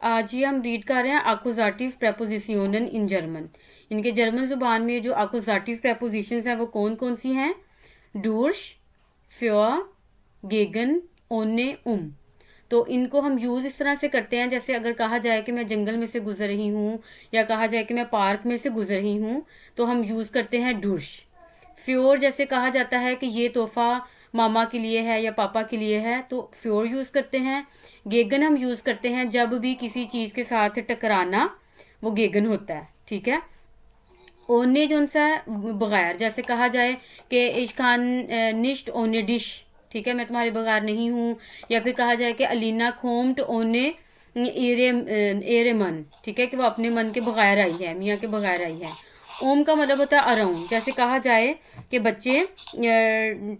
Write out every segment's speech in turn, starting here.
आज ही हम रीड कर रहे हैं आकुजाटिव प्रेपोजिशनन इन जर्मन। इनके जर्मन ज़ुबान में जो आकुजाटिव प्रेपोजिशंस हैं वो कौन कौन सी हैं? डूर्श, फ्योर, गेगन, ओने, तो इनको हम यूज़ इस तरह से करते हैं, जैसे अगर कहा जाए कि मैं जंगल में से गुजर रही हूँ या कहा जाए कि मैं पार्क में से गुजर रही हूँ, तो हम यूज़ करते हैं डूर्श। फ्योर जैसे कहा जाता है कि ये तोहफ़ा मामा के लिए है या पापा के लिए है, तो फ्योर यूज़ करते हैं। गेगन हम यूज़ करते हैं जब भी किसी चीज़ के साथ टकराना, वो गेगन होता है, ठीक है। ओने जो सा है बगैर, जैसे कहा जाए कि इश्कान निश्ट ओने डिश, ठीक है, मैं तुम्हारे बगैर नहीं हूँ। या फिर कहा जाए कि अलीना खोम्ट ओने एरे एरे मन, ठीक है, कि वो अपने मन के बगैर आई है, मियाँ के बगैर आई है। ओम का मतलब होता है अराउंड, जैसे कहा जाए कि बच्चे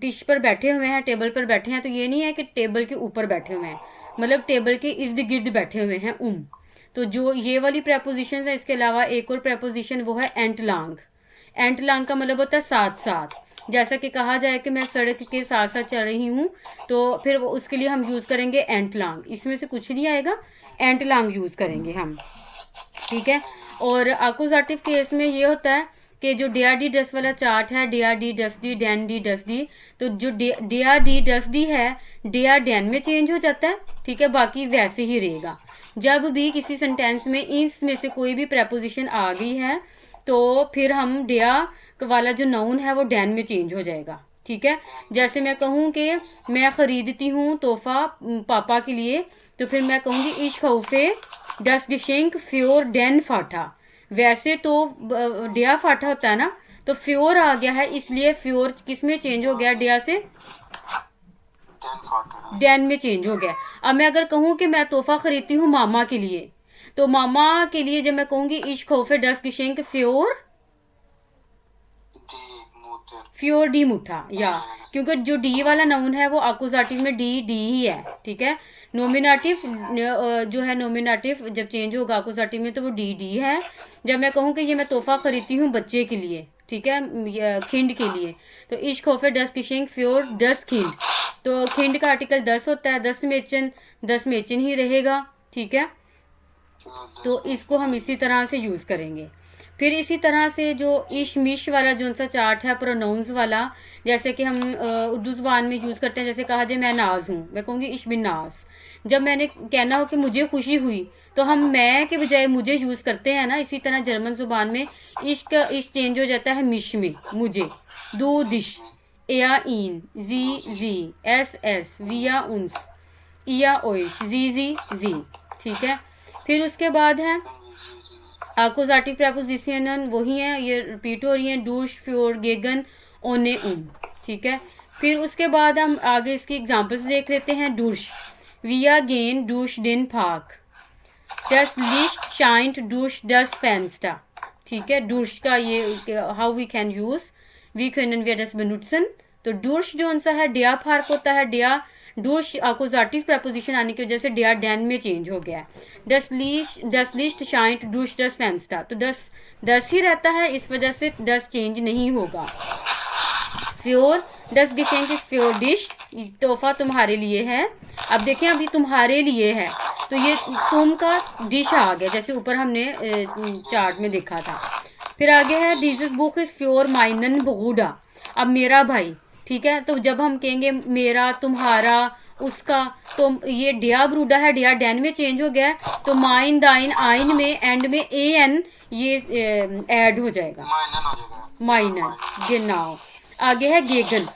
टिश पर बैठे हुए हैं, टेबल पर बैठे हैं, तो ये नहीं है कि टेबल के ऊपर बैठे हुए हैं, मतलब टेबल के इर्द गिर्द बैठे हुए हैं तो जो ये वाली प्रेपोजिशन है, इसके अलावा एक और प्रेपोजिशन वो है एंट लांग। एंट लांग का मतलब होता है साथ साथ। जैसा कि कहा जाए कि मैं सड़क के साथ साथ चल रही हूँ, तो फिर वो उसके लिए हम यूज़ करेंगे एंट लांग। इसमें से कुछ नहीं आएगा, एंट लांग यूज़ करेंगे हम, ठीक है। और अकुजाटिव केस में ये होता है कि जो डी आर डी डस वाला चार्ट है, डी आर डी डस डी डैन डी डस डी, तो जो डी आर डी डस डी है, डी आर डैन में चेंज हो जाता है, ठीक है, बाकी वैसे ही रहेगा। जब भी किसी सेंटेंस में इसमें से कोई भी प्रेपोजिशन आ गई है, तो फिर हम डिया वाला जो नाउन है वो डैन में चेंज हो जाएगा, ठीक है। जैसे मैं कहूँ कि मैं ख़रीदती हूँ तोहफ़ा पापा के लिए, तो फिर मैं कहूँगी इश खौफे डस गिशेंक फ्योर डैन फाटा। वैसे तो डिया फाटा होता है ना, तो फ्योर आ गया है, इसलिए फ्योर किस में चेंज हो गया? डिया से डैन में चेंज हो गया। अब मैं अगर कहूँ कि मैं तोहफा खरीदती हूँ मामा के लिए, तो मामा के लिए जब मैं कहूँगी इश खौफे डस गिशेंक फ्योर फ्योर डी मुठा, या क्योंकि जो डी वाला नाउन है वो अकुजाटिव में डी डी ही है, ठीक है। नोमिनेटिव जो है, नोमिनेटिव जब चेंज होगा अकुजाटिव में तो वो डी डी है। जब मैं कहूँ कि ये मैं तोहफा खरीदती हूँ बच्चे के लिए, ठीक है, खिंड के लिए, तो इश खोफे दस किशिंग फ्योर दस खिंड, तो खिंड का आर्टिकल दस होता है, दस मेचन ही रहेगा, ठीक है। तो इसको हम इसी तरह से यूज़ करेंगे। फिर इसी तरह से जो इश मिश वाला जो सा चार्ट है प्रोनाउंस वाला, जैसे कि हम उर्दू ज़ुबान में यूज़ करते हैं, जैसे कहा जाए मैं नाज हूँ, मैं कहूँगी इश बिन नाज। जब मैंने कहना हो कि मुझे खुशी हुई, तो हम मैं के बजाय मुझे यूज़ करते हैं ना। इसी तरह जर्मन ज़ुबान में इश का इश चेंज हो जाता है मिश में, मुझे। दो दिश, एया इन, जी एस एस, विया उन्स, इया ओइश, जी, ठीक है। फिर उसके बाद है आकुजाटिव प्रेपोजिशन, वही है, ये रिपीट हो रही हैं, डूश, फ्योर, गेगन, ओने, ठीक है। फिर उसके बाद हम आगे इसकी एग्जांपल्स देख लेते हैं। डूश, विया गेन डूश डिन पार्क, डस लिस्ट शाइंट डूश डस फैंस्टा, ठीक है। डूश का ये हाउ वी कैन यूज, वी können wir das benutzen। तो डूश जो सा है डिया फार्क होता है, डिया डूश अकुजाटिव प्रेपोजिशन आने की वजह से डिया डैन में चेंज हो गया है। डस लिस्ट शाइंट डूश डस फैंस्टा, तो दस ही रहता है, इस वजह से दस चेंज नहीं होगा। फ्योर दस गिशेंक इज फ्योर डिश, तोहफा तुम्हारे लिए है। अब देखें, अभी तुम्हारे लिए है, तो ये तुम का डिश आ गया, जैसे ऊपर हमने चार्ट में देखा था। फिर आगे है दिस बुक इज फ्योर माइनन बगूडा, अब मेरा भाई, ठीक है। तो जब हम कहेंगे मेरा, तुम्हारा, उसका, तो ये डिया ब्रूडा है, डिया डैन में चेंज हो गया, तो माइन दाइन आइन में एंड में ए एन ये ऐड हो जाएगा, माइनन गेनाओ। आगे है गेगन,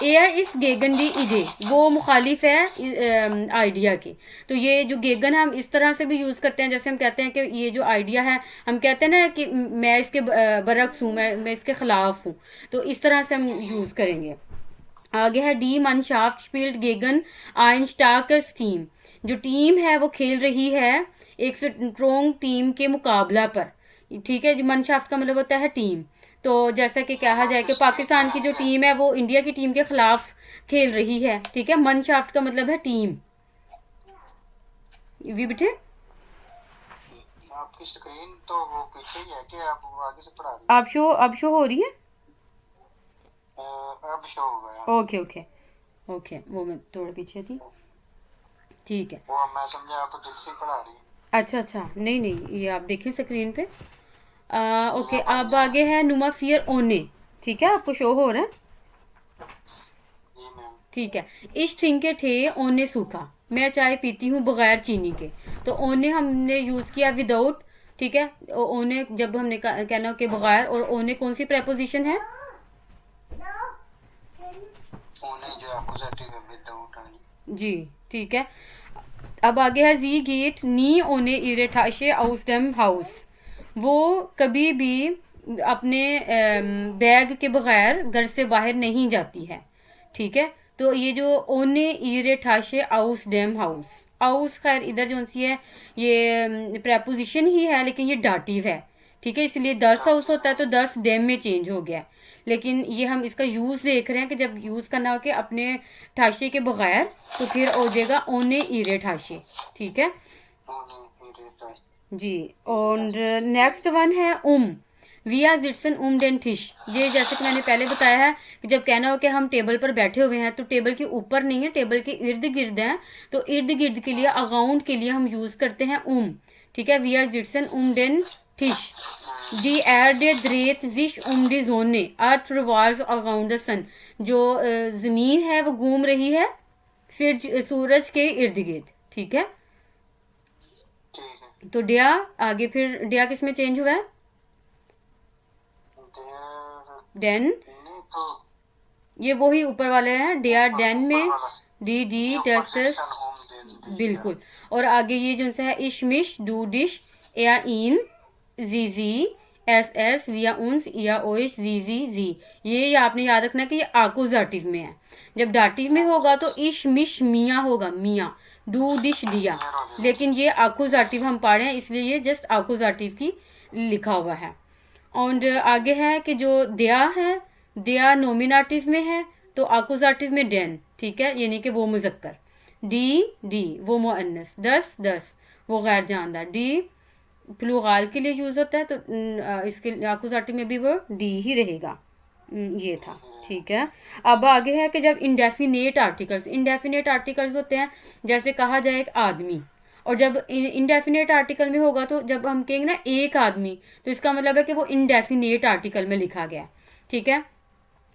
ए है इस गेगन डी इडे, वो मुखालिफ है आइडिया के। तो ये जो गेगन हम इस तरह से भी यूज़ करते हैं, जैसे हम कहते हैं कि ये जो आइडिया है, हम कहते हैं ना कि मैं इसके बरक्स हूँ, मैं इसके ख़िलाफ़ हूँ, तो इस तरह से हम यूज़ करेंगे। आगे है डी मनशाफ्ट स्पिल्ड गेगन आइन स्टार्कस टीम, जो टीम है वो खेल रही है एक स्ट्रोंग टीम के मुकाबला पर, ठीक है। जो मनशाफ्ट का मतलब होता है टीम, तो जैसा कि कहा जाए कि पाकिस्तान की जो टीम है वो इंडिया की टीम के खिलाफ खेल रही है, ठीक है। मनशाफ्ट का मतलब है टीम। वी बेटे आपकी स्क्रीन तो वो पीछे ही है कि आप आगे से पढ़ा रही अब शो हो रही है? अब शो हो गया। ओके ओके ओके, वो मैं थोड़ा पीछे थी, ठीक है। वो मैं समझा आप दिल से पढ़ा रही। अच्छा अच्छा, नहीं नहीं, ये आप देखें स्क्रीन पे। ओके, अब आगे है नुमा फियर ओने। ठीक है, आपको शो हो रहा है? जी मैम। ठीक है। इश ट्रिंके थे ओने सूखा, मैं चाय पीती हूँ बगैर चीनी के। तो ओने हमने यूज़ किया विदाउट। ठीक है, ओने जब हमने कहना कि बगैर, और ओने कौन सी प्रेपोजिशन है? ओने जो एक्यूजेटिव है विदाउट आनी। जी, ठीक है। अब आगे है जी गेट नी ओने इरेटाशे आउस डेम हाउस। वो कभी भी अपने बैग के बगैर घर से बाहर नहीं जाती है। ठीक है, तो ये जो ओने इरेटाशे आउस डेम हाउस, आउस खैर इधर जो सी है ये प्रेपोजिशन ही है, लेकिन ये डाटिव है। ठीक है, इसलिए 10 हाउस होता है तो 10 डेम में चेंज हो गया। लेकिन ये हम इसका यूज़ देख रहे हैं कि जब यूज़ करना हो कि अपने ठाशे के बगैर, तो फिर हो जाएगा ओने इरे ठाशे। ठीक है ओने इरेटाशे। जी। और नेक्स्ट वन है वी आर जिट्सन डेन थिश। ये जैसे कि मैंने पहले बताया है कि जब कहना हो कि हम टेबल पर बैठे हुए हैं, तो टेबल के ऊपर नहीं है, टेबल के इर्द गिर्द हैं। तो इर्द गिर्द के लिए अगाउंट के लिए हम यूज़ करते हैं ठीक है, वी आर जिट्सन डेन थिश। डी एर डे द्रेत जिश डी जोने अर्थ रिवाल्व्स अराउंड द सन। जो ज़मीन है वो घूम रही है सूरज के इर्द गिर्द। ठीक है, ठीक है। तो डिया आगे, फिर डिया किस में चेंज हुआ है? देयर डेन, नहीं तो ये वही ऊपर वाले हैं, डिया डेन ऊपर में वाला डी डी ये ऊपर टेस्टस। सेक्शन होम दे दिया। बिल्कुल। और आगे ये जो सा है इशमिश डू डिश या इन जी जी एस एस विया उन्स या ओइश जी जी जी। ये आपने याद रखना कि ये आकुजाटिव में है। जब डाटिव में होगा तो इश मिश मियाँ होगा, मियाँ। डू डिश दिया। क्लियर हो गया। लेकिन ये आकुजाटिव हम पढ़ रहे हैं, इसलिए ये जस्ट आकुजाटिव की लिखा हुआ है। और आगे है कि जो दया है, दया नोमिनेटिव में है, तो आकुजाटिव में डेन। ठीक है, यानी कि वो मुजक्कर। डी डी वो मुअन्नस, 10 10 वो गैर जानदार। डी प्लूगाल के लिए यूज़ होता है, तो इसके आकुजाटिव में भी वो डी ही रहेगा। ये था। ठीक है, अब आगे है कि जब इंडेफिनेट आर्टिकल्स होते हैं, जैसे कहा जाए एक आदमी, और जब इंडेफिनेट आर्टिकल में होगा, तो जब हम कहेंगे ना एक आदमी, तो इसका मतलब है कि वो इंडेफिनेट आर्टिकल में लिखा गया। ठीक है,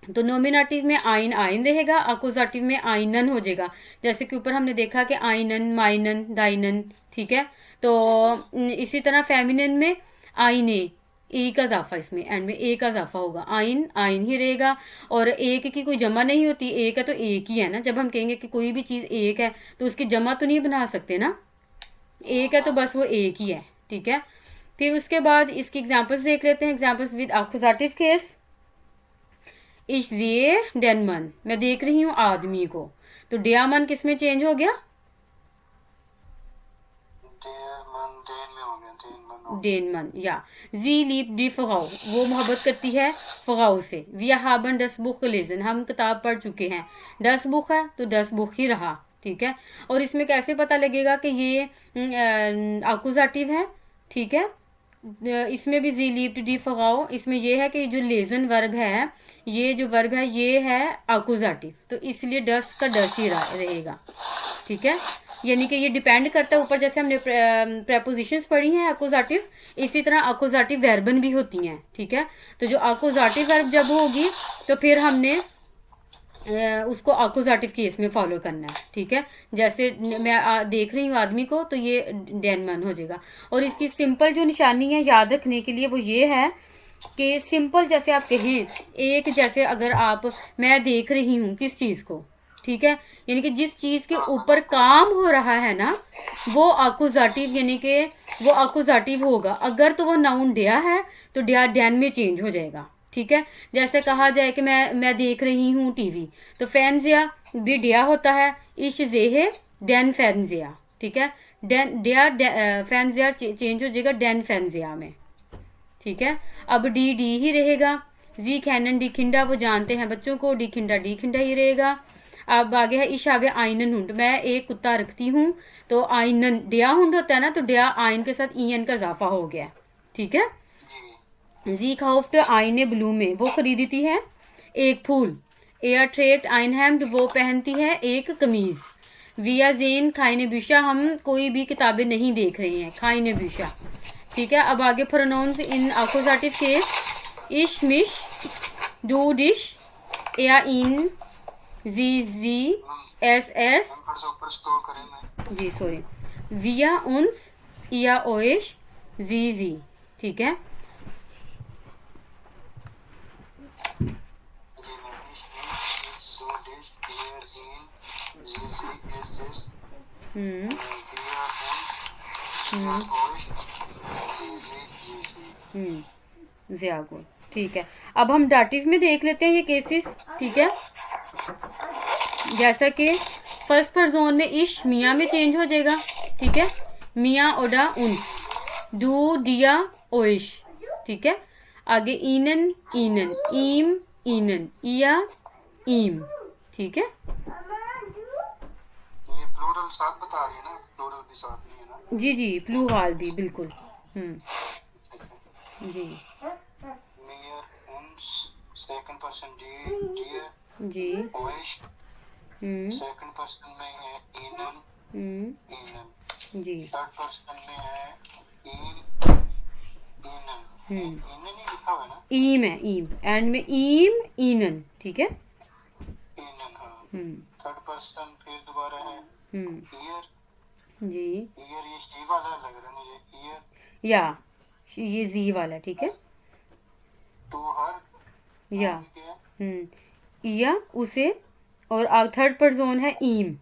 तो नोमिनेटिव में आइन आइन रहेगा, अकुजाटिव में आइनन हो जाएगा। जैसे कि ऊपर हमने देखा कि आइनन माइनन दाइनन। ठीक है, तो इसी तरह फेमिनिन में आइने, ए का इजाफा, इसमें एंड में ए का इजाफा होगा, आइन आइन ही रहेगा। और एक की कोई जमा नहीं होती, एक है तो एक ही है ना। जब हम कहेंगे कि कोई भी चीज़ एक है, तो उसकी जमा तो नहीं बना सकते ना, एक है तो बस वो एक ही है। ठीक है, फिर उसके बाद इसकी एग्जांपल्स देख लेते हैं। एग्जांपल्स विद अकुजाटिव केस। इश दिए डेनमन, मैं देख रही हूँ आदमी को, तो डियामन किस में चेंज हो गया? देयर मन देन में हो गया, देन मन हो गया। डेनमन। या जी लीप डी फगाओ, वो मोहब्बत करती है फगाओ से। विया हाबन दस बुख लेजन, हम किताब पढ़ चुके हैं। 10 बुख है तो 10 बुख ही रहा। ठीक है, और इसमें कैसे पता लगेगा कि ये आकुजाटिव है? ठीक है, इसमें भी जी लीप डी फगाओ, इसमें ये है कि जो लेजन वर्ब है, ये जो वर्ब है ये है आकुजाटिव, तो इसलिए डस का डस ही रहेगा। ठीक है, यानी कि ये डिपेंड करता है ऊपर, जैसे हमने प्रेपोजिशंस पढ़ी हैं अकुजाटिव, इसी तरह अकुजाटिव वर्बन भी होती हैं। ठीक है, तो जो अकुजाटिव वर्ब जब होगी, तो फिर हमने उसको अकुजाटिव केस में फॉलो करना है। ठीक है, जैसे मैं देख रही हूँ आदमी को, तो ये डेनमन हो जाएगा। और इसकी सिंपल जो निशानी है याद रखने के लिए, वो ये है कि सिंपल जैसे आप कहें एक, जैसे अगर आप, मैं देख रही हूँ किस चीज़ को, ठीक है, यानी कि जिस चीज़ के ऊपर काम हो रहा है ना, वो अकुजाटिव, यानी कि वो अकुजाटिव होगा। अगर तो वो नाउन डिया है, तो डिया डैन में चेंज हो जाएगा। ठीक है, जैसे कहा जाए कि मैं देख रही हूँ टीवी, तो फैनजिया भी डिया होता है, इश जेहे डैन फैनजिया। ठीक है, डैन डिया फैनजिया चेंज हो जाएगा डैन फैनजिया में। ठीक है, अब डी डी ही रहेगा। जी खैनन डी खिंडा, वो जानते हैं बच्चों को, डी खिंडा ही रहेगा। अब आगे है इशाबे आइनन हुंड, मैं एक कुत्ता रखती हूँ, तो आइनन डिया हुंड होता है ना, तो डिया आइन के साथ ईएन का इजाफा हो गया। ठीक है, जी खाउफ्ट आइने ब्लू में, वो खरीदती है एक फूल। एयर ट्रेट आइनहैम्ड, वो पहनती है एक कमीज। विया जेन खाइने bücher, हम कोई भी किताबें नहीं देख रहे हैं, खाइने bücher, ठीक है। अब आगे प्रोनाउंस इन आकुजाटिव case, ich mich, du dich, er ihn, sie es हम फिर से ऊपर स्क्रॉल करें मैं। जी sorry, wir uns, ihr euch, sie, ठीक है। जी मैं ich du dich er ihn sie es wir हम्म uns ihr euch sie sehr gut, ठीक है। अब हम डाटिव में देख लेते हैं ये केसेस, ठीक है। जैसा कि फर्स्ट पर्सन में इश मियाँ में चेंज हो जाएगा, ठीक है। मियाँ ओडा उन्स, डू डिया ओइश, ठीक है। आगे ईनन ईनन, ईम ईनन, इया ईम, ठीक है। ये प्लूरल साथ बता रही है ना, प्लूरल भी साथ नहीं है ना। जी प्लूराल भी बिल्कुल। जी mir uns सेकंड पर्सन डियर जी ओइश सेकंड पर्सन में है इनन जी थर्ड पर्सन में है इन इनन इनन ही लिखा हुआ है ना, ईम है, ईम एंड में ईम ईनन, ठीक है। इनन हाँ। थर्ड पर्सन फिर दोबारा है ईयर जी ईयर, ये शी वाला लग रहा है मुझे, ईयर या ये जी वाला, ठीक है। टू हर या क्या इया उसे, और थर्ड पर्सन है ईम,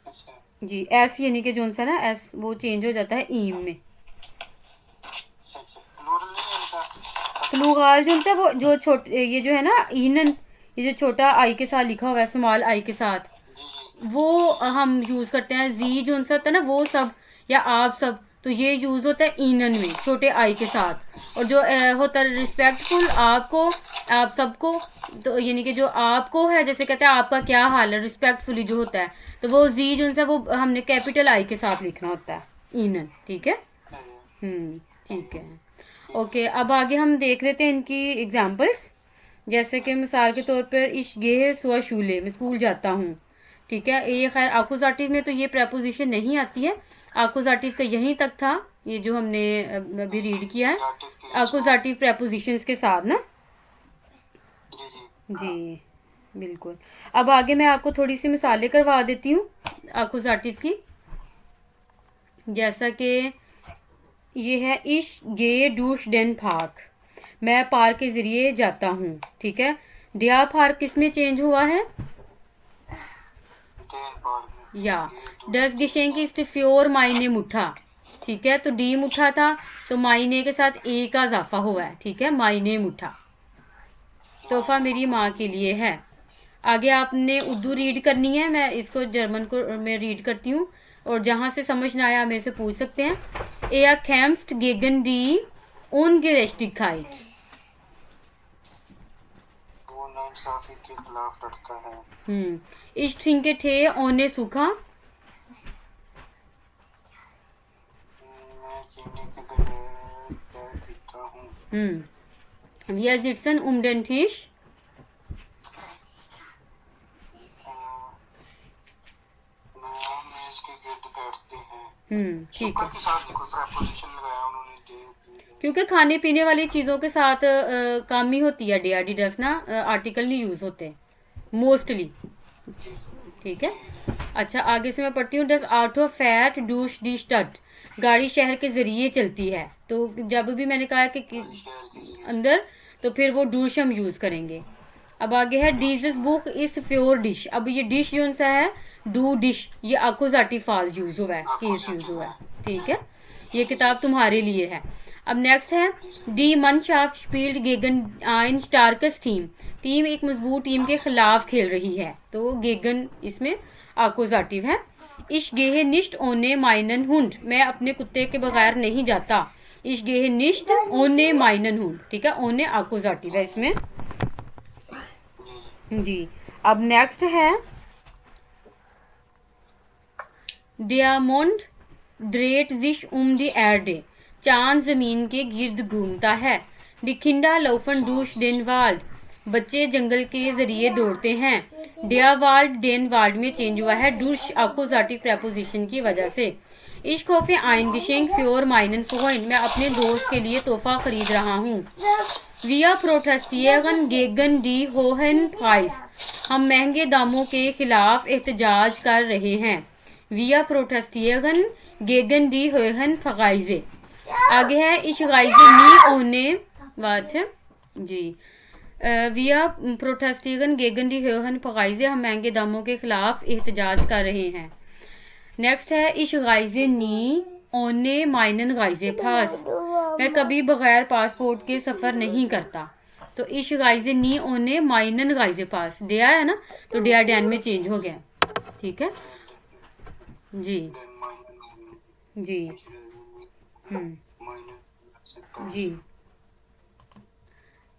अच्छा जी। एस यानी कि जोन सा ना एस वो चेंज हो जाता है ईम में। अच्छा प्लूरल नहीं है इनका। प्लूराल जोन सा वो जो छोटे ये जो है ना ईनन, ये जो छोटा आई के साथ लिखा हुआ है, स्मॉल आई के साथ, जी वो हम यूज़ करते हैं। जी जोन सा होता है ना वो सब या आप सब, तो ये यूज़ होता है ईनन में छोटे आई के साथ। और जो होता है रिस्पेक्टफुल आपको, आप सबको, तो यानी कि जो आपको है, जैसे कहते हैं आपका क्या हाल है, रिस्पेक्टफुली जो होता है, तो वो जी जो है वो हमने कैपिटल आई के साथ लिखना होता है, ईनन, ठीक है। ठीक है, ओके। अब आगे हम देख लेते हैं इनकी एग्जांपल्स। जैसे कि मिसाल के तौर पर इश गेह सुआ शूले, मैं स्कूल जाता हूँ, ठीक है। ये खैर आकुजाटिव में तो ये प्रपोजिशन नहीं आती है, आकुजाटिव का यहीं तक था, ये जो हमने अभी रीड किया है आकुजाटिव प्रपोजिशंस के साथ ना। जी बिल्कुल। अब आगे मैं आपको थोड़ी सी मिसालें करवा देती हूँ आकुजाटिव की। जैसा कि ये है इश गे डूश डेन पार्क, मैं पार्क के ज़रिए जाता हूँ, ठीक है। डिया पार्क किस में चेंज हुआ है, या डस गिशेंग की स्टिफ्योर मायने मुठा, ठीक है। तो डी मुठा था तो मायने के साथ ए का इजाफा हुआ है, ठीक है। मायने मुठा, तोहफा मेरी माँ के लिए है। आगे आपने उर्दू रीड करनी है, मैं इसको जर्मन को मैं रीड करती हूँ, और जहाँ से समझ ना आया मेरे से पूछ सकते हैं। एया कैम्फ्ट गेगन डी उनगेरेस्टिकाइट, वो नाइंसाफी के खिलाफ लड़ता है। इश थिंके थे ओने सूखा, मैं चीनी के बगैर चाय पीता हूँ। wir sitzen um den Tisch, मैं मेज के गिर्द बैठते हैं। ठीक है। शुक्र के साथ नहीं कोई प्रपोजिशन लगाया उन्होंने, डे पी क्योंकि खाने पीने वाली चीज़ों के साथ काम ही होती है डे डस ना, आर्टिकल नहीं यूज़ होते मोस्टली, ठीक है। अच्छा आगे से मैं पढ़ती हूँ। डस आउट ऑफ फैट डूश डी स्टड, गाड़ी शहर के ज़रिए चलती है, तो जब भी मैंने कहा कि अंदर, तो फिर वो डूश हम यूज़ करेंगे। अब आगे है डीजिस बुक इस फ्योर डिश, अब ये डिश जो सा है डू डिश, ये आकुजाटिव फाल यूज़ हुआ है, केस यूज़ हुआ है, ठीक है। ये किताब तुम्हारे लिए है। अब नेक्स्ट है डी मनशाफ्ट स्पील्ड गेगन आइन स्टार्कस टीम, टीम एक मजबूत टीम के खिलाफ खेल रही है, तो गेगन इसमें आकुजाटिव है। इश गेहे निश्ट ओने माइनन हुंड, मैं अपने कुत्ते के बगैर नहीं जाता। इश गेहे निश्ट ओने माइनन हुंड, ठीक है। ओने आकुजाटिव है इसमें, जी। अब नेक्स्ट है डियामोंड ड्रेट जिश दी एर्डे, चांद जमीन के गिर्द घूमता है। डिखिंडा लौफन डूश डेन वाल्ड, बच्चे जंगल के जरिए दौड़ते हैं। डेयावाल्ड डेनवाल्ड में चेंज हुआ है डूश अकुजाटिव प्रेपोजिशन की वजह से। इश्क होफे आइन गिशेंग फ्योर माइनन फोइन, मैं अपने दोस्त के लिए तोहफा खरीद रहा हूँ। विया प्रोटेस्टियगन गेगन डी होहन प्राइस, हम महंगे दामों के खिलाफ एहतजाज कर रहे हैं। विया प्रोटेस्टियगन गेगन डी होहन प्राइजे। आगे है इश गाइजे नी ओने बात है जी। विया प्रोटेस्टिगन गेगन डी होहन प्राइजे, हम महंगे दामों के खिलाफ एहतजाज कर रहे हैं। नेक्स्ट है इश गाइजे नी ओने माइनन गाइजे पास, मैं कभी बगैर पासपोर्ट के सफ़र नहीं करता। तो इश गाइजे नी ओने माइनन गाइजे पास, डेया है ना, तो डेया डैन में चेंज हो गया। ठीक है जी जी जी।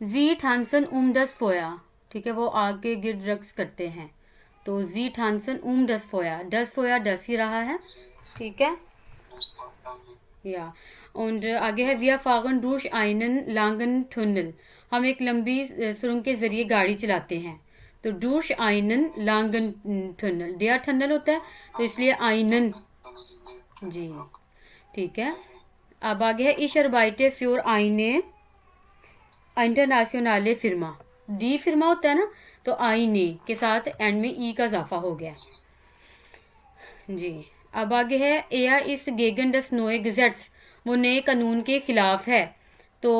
जी ठानसन दस फोया, ठीक है, वो आग के गिर्द रक्स करते हैं। तो जी ठानसन दस फोया दस ही रहा है। ठीक है या। और आगे है विया फागन डूश आइनन लांगन ठुनल, हम एक लंबी सुरंग के जरिए गाड़ी चलाते हैं। तो डूश आइनन लांगन ठुनल, डेया ठनल होता है तो इसलिए आइनन जी। ठीक है, अब आगे है इश अरबाइटे फ्योर आइने इंटरनेशनले फिरमा, डी फिरमा होता है ना, तो आईने के साथ एंड में ई का इजाफा हो गया जी। अब आगे है एया इस गेगन डस नोए गजेट्स, वो नए कानून के खिलाफ है। तो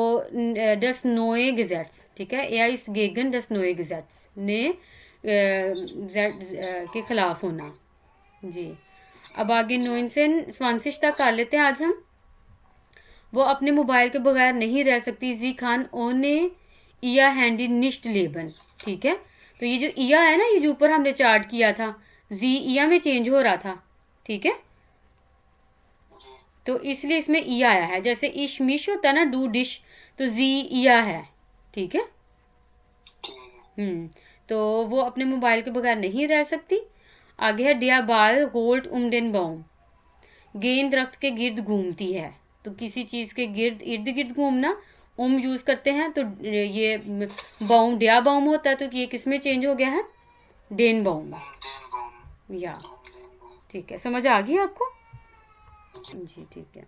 डस नोए गजेट्स, ठीक है, एया इस गेगन डस नोए गजेट्स, नए के खिलाफ होना जी। अब आगे नोइन से स्वांसिश तक कर लेते हैं आज हम। वो अपने मोबाइल के बगैर नहीं रह सकती। जी खान ओने इया हैंडी निश्ट लेबन, ठीक है, तो ये जो इया है ना, ये जो ऊपर हमने चार्ट किया था, जी इया में चेंज हो रहा था। ठीक है, तो इसलिए इसमें इया आया है। जैसे इश मिश होता है ना, डू डिश, तो जी इया है। ठीक है तो वो अपने मोबाइल के बगैर नहीं रह सकती। आगे है डिया बाल होल्ड उमडेन बाउम, गेंद दरख्त के गिर्द घूमती है। तो किसी चीज़ के इर्द गिर्द घूमना यूज़ करते हैं। तो ये बाउम डिया बाउम होता है, तो ये किस में चेंज हो गया है, डेन बाउम या। ठीक है, समझ आ गई आपको जी। ठीक है।